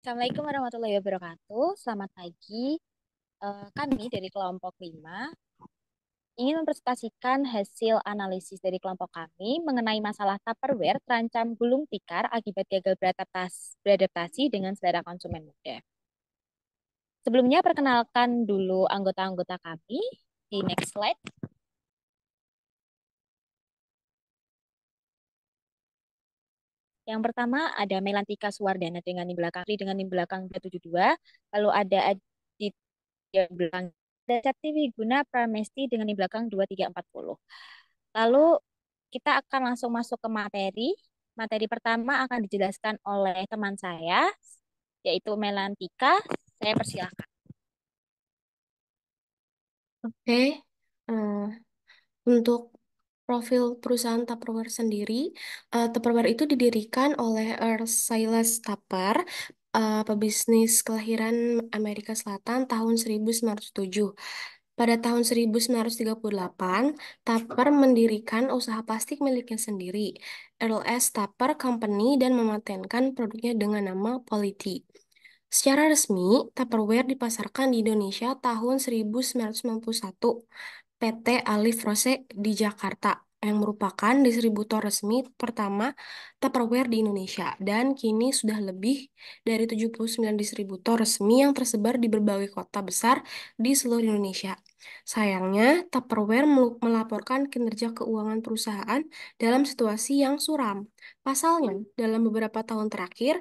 Assalamualaikum warahmatullahi wabarakatuh. Selamat pagi. Kami dari kelompok 5 ingin mempresentasikan hasil analisis dari kelompok kami mengenai masalah Tupperware terancam gulung tikar akibat gagal beradaptasi dengan selera konsumen muda. Sebelumnya, perkenalkan dulu anggota-anggota kami di next slide. Yang pertama ada Melantika Suwardana dengan di belakang di belakang 272. Lalu ada Aditya belakang, ada Septi Wiguna Pramesti dengan di belakang 2340. Lalu kita akan langsung masuk ke materi. Materi pertama akan dijelaskan oleh teman saya, yaitu Melantika. Saya persilahkan. Oke, eh, untuk profil perusahaan Tupperware sendiri, Tupperware itu didirikan oleh Earl Silas Tupper, pebisnis kelahiran Amerika Selatan tahun 1907. Pada tahun 1938, Tupper mendirikan usaha plastik miliknya sendiri, Earl S. Tupper Company, dan mematenkan produknya dengan nama Polity. Secara resmi, Tupperware dipasarkan di Indonesia tahun 1991. PT Alif Rose di Jakarta yang merupakan distributor resmi pertama Tupperware di Indonesia dan kini sudah lebih dari 79 distributor resmi yang tersebar di berbagai kota besar di seluruh Indonesia. Sayangnya, Tupperware melaporkan kinerja keuangan perusahaan dalam situasi yang suram. Pasalnya, dalam beberapa tahun terakhir,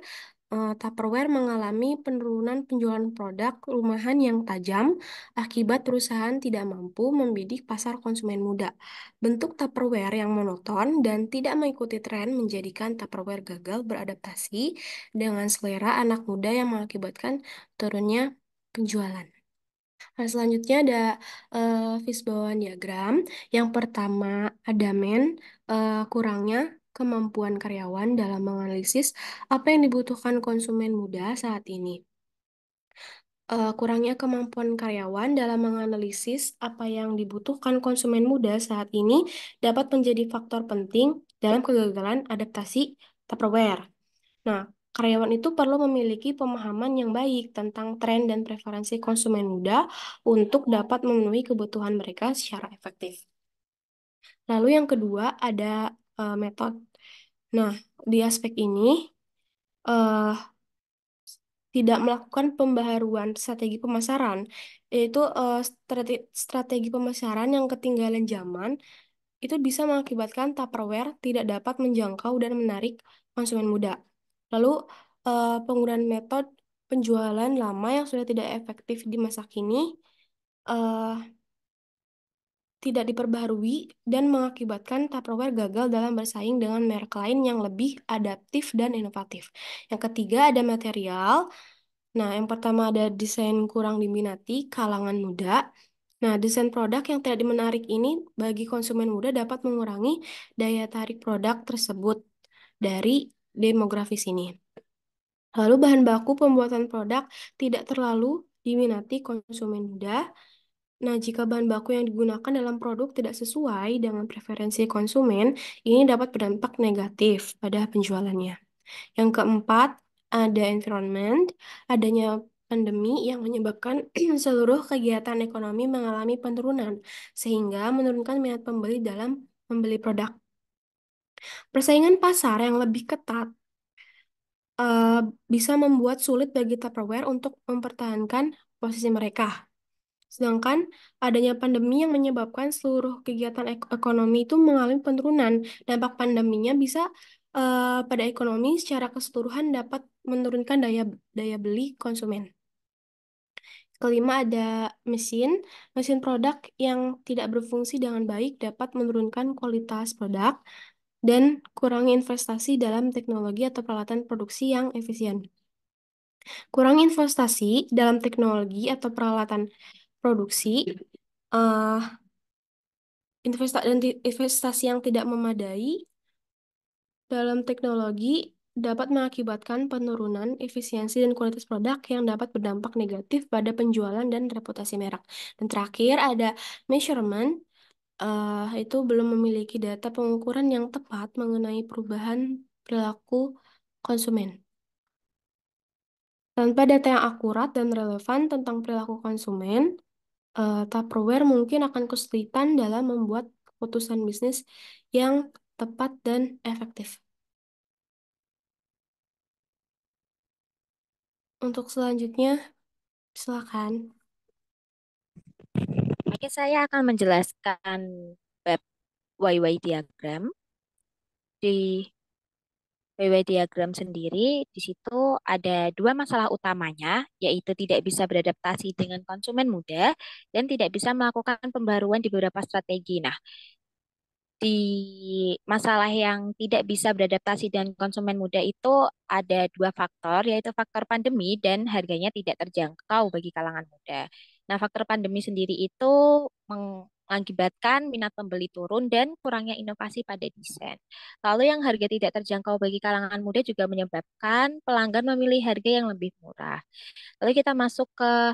Tupperware mengalami penurunan penjualan produk rumahan yang tajam akibat perusahaan tidak mampu membidik pasar konsumen muda. Bentuk Tupperware yang monoton dan tidak mengikuti tren menjadikan Tupperware gagal beradaptasi dengan selera anak muda yang mengakibatkan turunnya penjualan. Nah, selanjutnya ada fishbone diagram. Yang pertama ada kurangnya kemampuan karyawan dalam menganalisis apa yang dibutuhkan konsumen muda saat ini. Kurangnya kemampuan karyawan dalam menganalisis apa yang dibutuhkan konsumen muda saat ini dapat menjadi faktor penting dalam kegagalan adaptasi Tupperware. Nah, karyawan itu perlu memiliki pemahaman yang baik tentang tren dan preferensi konsumen muda untuk dapat memenuhi kebutuhan mereka secara efektif. Lalu yang kedua ada metode. Nah, di aspek ini eh, tidak melakukan pembaharuan strategi pemasaran, yaitu strategi pemasaran yang ketinggalan zaman itu bisa mengakibatkan Tupperware tidak dapat menjangkau dan menarik konsumen muda. Lalu, penggunaan metode penjualan lama yang sudah tidak efektif di masa kini eh, tidak diperbaharui dan mengakibatkan Tupperware gagal dalam bersaing dengan merek lain yang lebih adaptif dan inovatif. Yang ketiga ada material. Nah, yang pertama ada desain kurang diminati kalangan muda. Nah, desain produk yang tidak menarik ini bagi konsumen muda dapat mengurangi daya tarik produk tersebut dari demografis ini. Lalu, bahan baku pembuatan produk tidak terlalu diminati konsumen muda. Nah, jika bahan baku yang digunakan dalam produk tidak sesuai dengan preferensi konsumen, ini dapat berdampak negatif pada penjualannya. Yang keempat, ada environment, adanya pandemi yang menyebabkan seluruh kegiatan ekonomi mengalami penurunan, sehingga menurunkan minat pembeli dalam membeli produk. Persaingan pasar yang lebih ketat eh, bisa membuat sulit bagi Tupperware untuk mempertahankan posisi mereka. Sedangkan adanya pandemi yang menyebabkan seluruh kegiatan ekonomi itu mengalami penurunan. Dampak pandeminya bisa pada ekonomi secara keseluruhan dapat menurunkan daya daya beli konsumen. Kelima ada mesin. Mesin produk yang tidak berfungsi dengan baik dapat menurunkan kualitas produk dan kurangi investasi dalam teknologi atau peralatan produksi yang efisien. Kurangi investasi dalam teknologi atau peralatan produksi eh, investasi yang tidak memadai dalam teknologi dapat mengakibatkan penurunan efisiensi dan kualitas produk yang dapat berdampak negatif pada penjualan dan reputasi merek. Dan terakhir ada measurement, itu belum memiliki data pengukuran yang tepat mengenai perubahan perilaku konsumen. Tanpa data yang akurat dan relevan tentang perilaku konsumen, Tupperware mungkin akan kesulitan dalam membuat keputusan bisnis yang tepat dan efektif. Untuk selanjutnya, silakan. Oke, saya akan menjelaskan bab YY diagram. Di YY diagram sendiri, di situ ada dua masalah utamanya, yaitu tidak bisa beradaptasi dengan konsumen muda dan tidak bisa melakukan pembaruan di beberapa strategi. Nah, di masalah yang tidak bisa beradaptasi dengan konsumen muda itu ada dua faktor, yaitu faktor pandemi dan harganya tidak terjangkau bagi kalangan muda. Nah, faktor pandemi sendiri itu mengakibatkan minat pembeli turun dan kurangnya inovasi pada desain. Lalu yang harga tidak terjangkau bagi kalangan muda juga menyebabkan pelanggan memilih harga yang lebih murah. Lalu kita masuk ke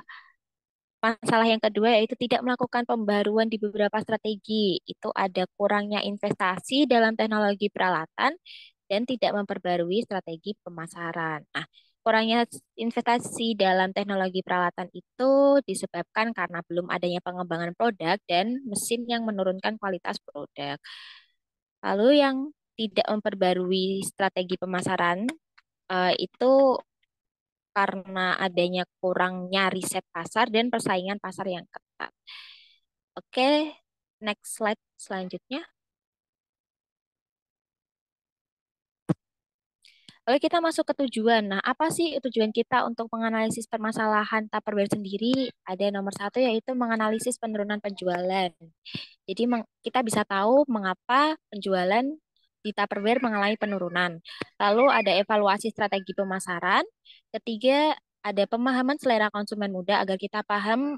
masalah yang kedua yaitu tidak melakukan pembaruan di beberapa strategi. Itu ada kurangnya investasi dalam teknologi peralatan dan tidak memperbarui strategi pemasaran. Nah, kurangnya investasi dalam teknologi peralatan itu disebabkan karena belum adanya pengembangan produk dan mesin yang menurunkan kualitas produk. Lalu yang tidak memperbarui strategi pemasaran itu karena adanya kurangnya riset pasar dan persaingan pasar yang ketat. Oke, next slide selanjutnya. Lalu kita masuk ke tujuan. Nah, apa sih tujuan kita untuk menganalisis permasalahan Tupperware sendiri? Ada nomor satu yaitu menganalisis penurunan penjualan. Jadi kita bisa tahu mengapa penjualan di Tupperware mengalami penurunan. Lalu ada evaluasi strategi pemasaran. Ketiga, ada pemahaman selera konsumen muda agar kita paham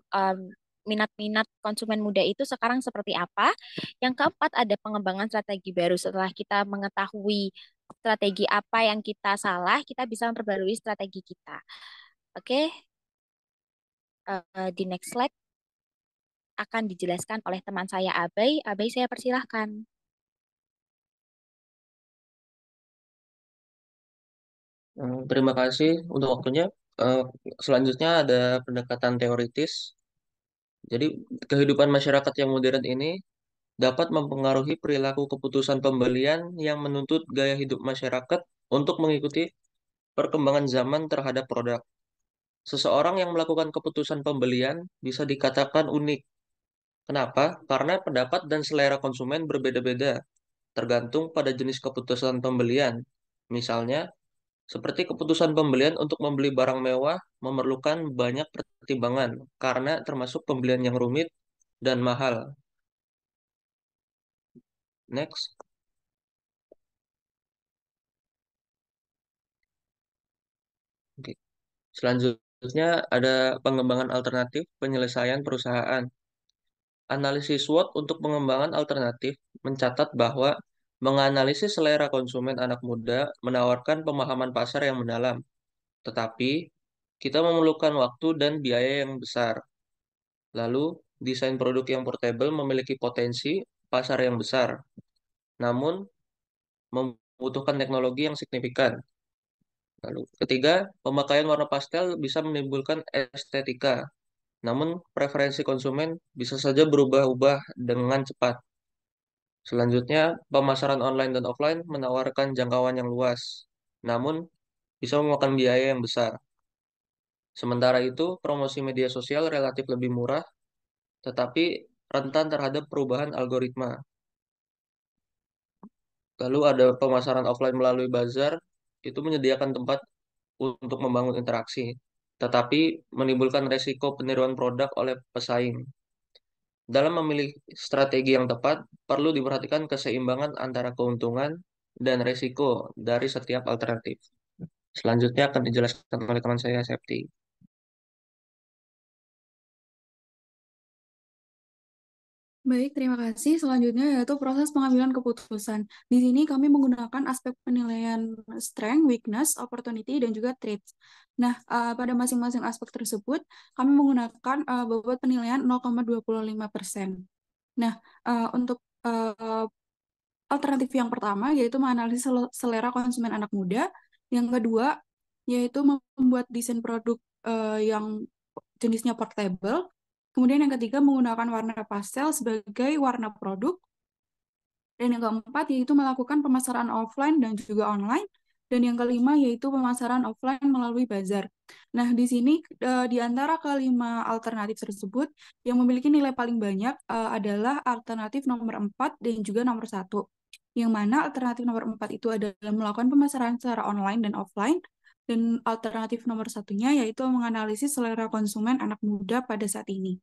minat-minat konsumen muda itu sekarang seperti apa. Yang keempat, ada pengembangan strategi baru. Setelah kita mengetahui strategi apa yang kita salah, kita bisa memperbarui strategi kita. Oke, di next slide akan dijelaskan oleh teman saya Abai. Abai, saya persilahkan. Terima kasih untuk waktunya. Eh, Selanjutnya ada pendekatan teoritis. Jadi, kehidupan masyarakat yang modern ini dapat mempengaruhi perilaku keputusan pembelian yang menuntut gaya hidup masyarakat untuk mengikuti perkembangan zaman terhadap produk. Seseorang yang melakukan keputusan pembelian bisa dikatakan unik. Kenapa? Karena pendapat dan selera konsumen berbeda-beda, tergantung pada jenis keputusan pembelian. Misalnya, seperti keputusan pembelian untuk membeli barang mewah memerlukan banyak pertimbangan karena termasuk pembelian yang rumit dan mahal. Next. Oke. Selanjutnya ada pengembangan alternatif penyelesaian perusahaan. Analisis SWOT untuk pengembangan alternatif mencatat bahwa menganalisis selera konsumen anak muda menawarkan pemahaman pasar yang mendalam, tetapi kita memerlukan waktu dan biaya yang besar. Lalu, desain produk yang portable memiliki potensi pasar yang besar, namun membutuhkan teknologi yang signifikan. Lalu, ketiga, pemakaian warna pastel bisa menimbulkan estetika, namun preferensi konsumen bisa saja berubah-ubah dengan cepat. Selanjutnya, pemasaran online dan offline menawarkan jangkauan yang luas, namun bisa memakan biaya yang besar. Sementara itu, promosi media sosial relatif lebih murah, tetapi rentan terhadap perubahan algoritma. Lalu ada pemasaran offline melalui bazar, itu menyediakan tempat untuk membangun interaksi, tetapi menimbulkan resiko peniruan produk oleh pesaing. Dalam memilih strategi yang tepat, perlu diperhatikan keseimbangan antara keuntungan dan resiko dari setiap alternatif. Selanjutnya akan dijelaskan oleh teman saya, Septi. Baik, terima kasih. Selanjutnya yaitu proses pengambilan keputusan. Di sini kami menggunakan aspek penilaian strength, weakness, opportunity, dan juga traits. Nah, pada masing-masing aspek tersebut, kami menggunakan bobot penilaian 0,25%. Nah, untuk alternatif yang pertama yaitu menganalisis selera konsumen anak muda. Yang kedua, yaitu membuat desain produk yang jenisnya portable. Kemudian yang ketiga menggunakan warna pastel sebagai warna produk. Dan yang keempat yaitu melakukan pemasaran offline dan juga online. Dan yang kelima yaitu pemasaran offline melalui bazar. Nah, di sini di antara kelima alternatif tersebut yang memiliki nilai paling banyak adalah alternatif nomor 4 dan juga nomor 1. Yang mana alternatif nomor 4 itu adalah melakukan pemasaran secara online dan offline. Dan alternatif nomor satunya yaitu menganalisis selera konsumen anak muda pada saat ini.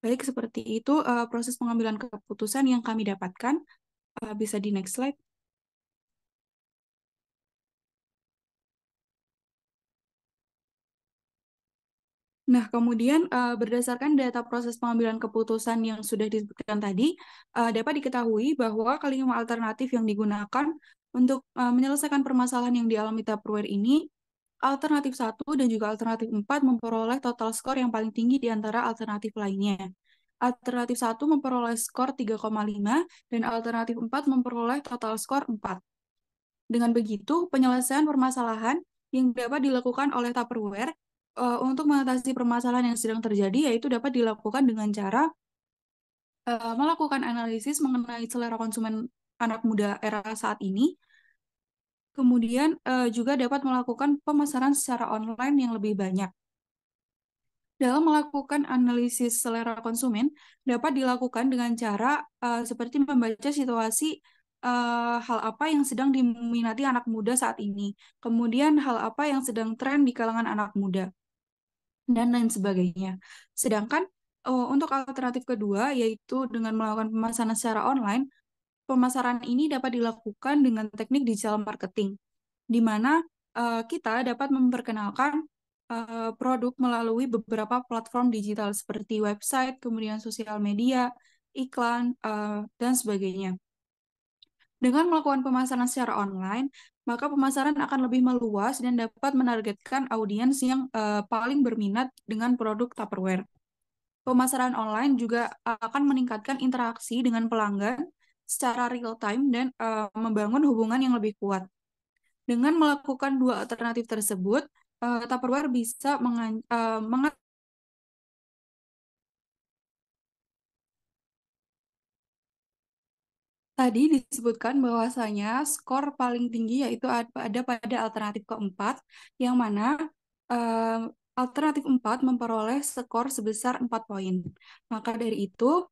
Baik, seperti itu proses pengambilan keputusan yang kami dapatkan. Bisa di next slide. Nah, kemudian berdasarkan data proses pengambilan keputusan yang sudah disebutkan tadi, dapat diketahui bahwa kelima alternatif yang digunakan untuk menyelesaikan permasalahan yang dialami Tupperware ini, alternatif 1 dan juga alternatif 4 memperoleh total skor yang paling tinggi di antara alternatif lainnya. Alternatif 1 memperoleh skor 3,5 dan alternatif 4 memperoleh total skor 4. Dengan begitu, penyelesaian permasalahan yang dapat dilakukan oleh Tupperware untuk mengatasi permasalahan yang sedang terjadi yaitu dapat dilakukan dengan cara melakukan analisis mengenai selera konsumen anak muda era saat ini, kemudian juga dapat melakukan pemasaran secara online yang lebih banyak. Dalam melakukan analisis selera konsumen dapat dilakukan dengan cara seperti membaca situasi hal apa yang sedang diminati anak muda saat ini, kemudian hal apa yang sedang tren di kalangan anak muda, dan lain sebagainya. Sedangkan untuk alternatif kedua, yaitu dengan melakukan pemasaran secara online, pemasaran ini dapat dilakukan dengan teknik digital marketing, di mana kita dapat memperkenalkan produk melalui beberapa platform digital seperti website, kemudian sosial media, iklan, dan sebagainya. Dengan melakukan pemasaran secara online, maka pemasaran akan lebih meluas dan dapat menargetkan audiens yang paling berminat dengan produk Tupperware. Pemasaran online juga akan meningkatkan interaksi dengan pelanggan secara real time dan membangun hubungan yang lebih kuat. Dengan melakukan dua alternatif tersebut, Tupperware bisa tadi disebutkan bahwasanya skor paling tinggi yaitu ada pada alternatif keempat, yang mana alternatif 4 memperoleh skor sebesar 4 poin. Maka dari itu,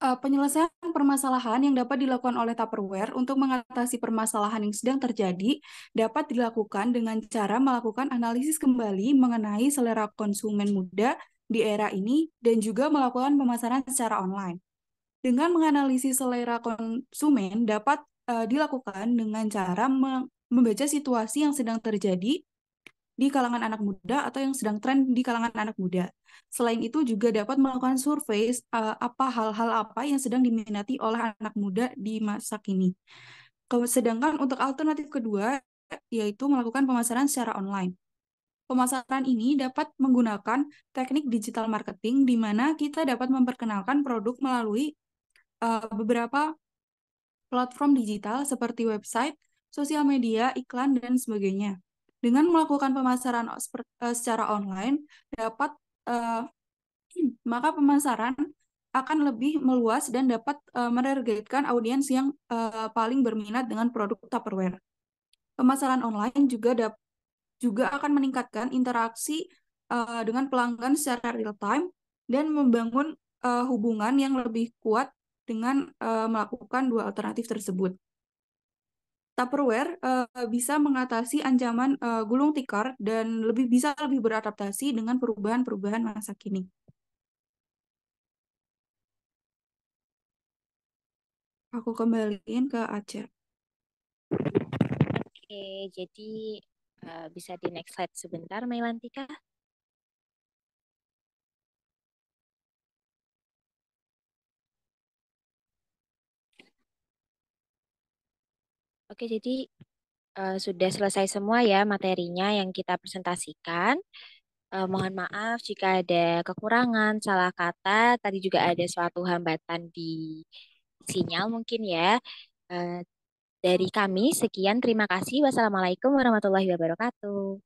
penyelesaian permasalahan yang dapat dilakukan oleh Tupperware untuk mengatasi permasalahan yang sedang terjadi dapat dilakukan dengan cara melakukan analisis kembali mengenai selera konsumen muda di era ini dan juga melakukan pemasaran secara online. Dengan menganalisis selera konsumen dapat dilakukan dengan cara membaca situasi yang sedang terjadi di kalangan anak muda atau yang sedang tren di kalangan anak muda. Selain itu juga dapat melakukan survei apa hal-hal apa yang sedang diminati oleh anak muda di masa kini. Sedangkan untuk alternatif kedua yaitu melakukan pemasaran secara online. Pemasaran ini dapat menggunakan teknik digital marketing di mana kita dapat memperkenalkan produk melalui beberapa platform digital seperti website, sosial media, iklan, dan sebagainya. Dengan melakukan pemasaran secara online, dapat maka pemasaran akan lebih meluas dan dapat menargetkan audiens yang paling berminat dengan produk Tupperware. Pemasaran online juga akan meningkatkan interaksi dengan pelanggan secara real time dan membangun hubungan yang lebih kuat dengan melakukan dua alternatif tersebut. Tupperware bisa mengatasi ancaman gulung tikar dan bisa lebih beradaptasi dengan perubahan-perubahan masa kini. Aku kembaliin ke Aceh. Oke, jadi bisa di next slide sebentar, Mailantika. Oke, jadi sudah selesai semua ya materinya yang kita presentasikan. Mohon maaf jika ada kekurangan, salah kata, tadi juga ada suatu hambatan di sinyal mungkin ya. Eh, Dari kami, sekian. Terima kasih. Wassalamualaikum warahmatullahi wabarakatuh.